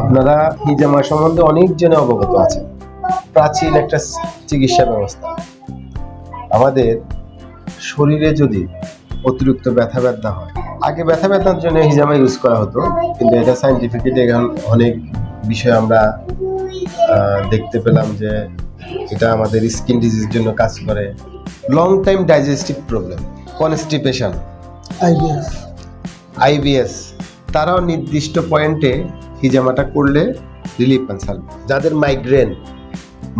আপনারা হিজামা সম্বন্ধে অনেক জনে অবগত আছেন। প্রাচীন একটা চিকিৎসা ব্যবস্থা। আমাদের শরীরে যদি অতিরিক্ত ব্যথা হয়, আগে ব্যথা ব্যথার জন্য হিজামা ইউজ করা হতো, কিন্তু এটা সাইন্টিফিক্যালি এখন অনেক বিষয় আমরা দেখতে পেলাম যে এটা আমাদের স্কিন ডিজিজের জন্য কাজ করে। Long time digestive problem, constipation, IBS, তারাও নির্দিষ্ট পয়েন্টে হিজামাটা করলে রিলিফ পান। যাদের মাইগ্রেন,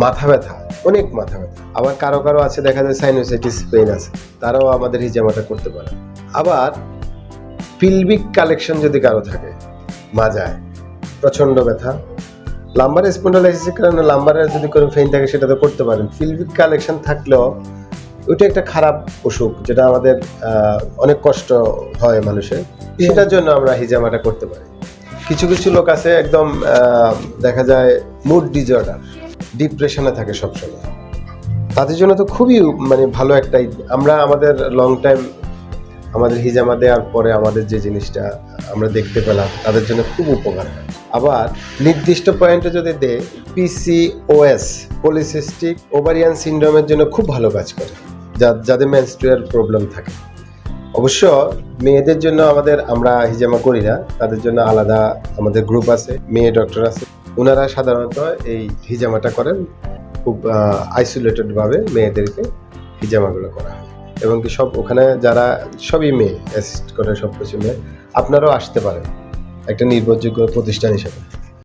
মাথা ব্যথা, অনেক মাথা ব্যথা, আবার কারো কারো আছে দেখা যায় সাইনোসাইটিস পেইন আছে, তারাও আমাদের হিজামাটা করতে পারে। আবার পিলভিক কালেকশন যদি কারো থাকে, মাজায় প্রচন্ড ব্যথা, লাম্বার স্পন্ডালাইসিসের কারণে লাম্বারের যদি কোনো পেইন থাকে সেটা তো করতে পারেন। পিলভিক কালেকশন থাকলেও ওইটা একটা খারাপ অসুখ, যেটা আমাদের অনেক কষ্ট হয় মানুষের, সেটার জন্য আমরা হিজামাটা করতে পারি। কিছু কিছু লোক আছে একদম দেখা যায় মুড ডিসঅর্ডার, ডিপ্রেশনে থাকে সবসময়, তাদের জন্য তো খুবই ভালো একটা, আমরা আমাদের লং টাইম আমাদের হিজামা দেওয়ার পরে আমাদের যে জিনিসটা আমরা দেখতে পেলাম তাদের জন্য খুব উপকার হয়। আবার নির্দিষ্ট পয়েন্টে যদি দেয়, পিসিওএস, পলিসিস্টিক ওভারিয়ান সিনড্রোমের জন্য খুব ভালো কাজ করে, যাদের মেনস্ট্রুয়াল প্রবলেম থাকে। অবশ্য মেয়েদের জন্য আমরা হিজামা করি না, তাদের জন্য আলাদা আমাদের গ্রুপ আছে, মেয়ে ডক্টর আছে, ওনারা সাধারণত এই হিজামাটা করেন। খুব আইসোলেটেড ভাবে মেয়েদেরকে হিজামাগুলো করা হয়, এবং কি সব ওখানে যারা সবই মেয়ে অ্যাসিস্ট করে, সব কিছু মেয়ে। আপনারাও আসতে পারেন একটা নির্ভরযোগ্য প্রতিষ্ঠান হিসেবে।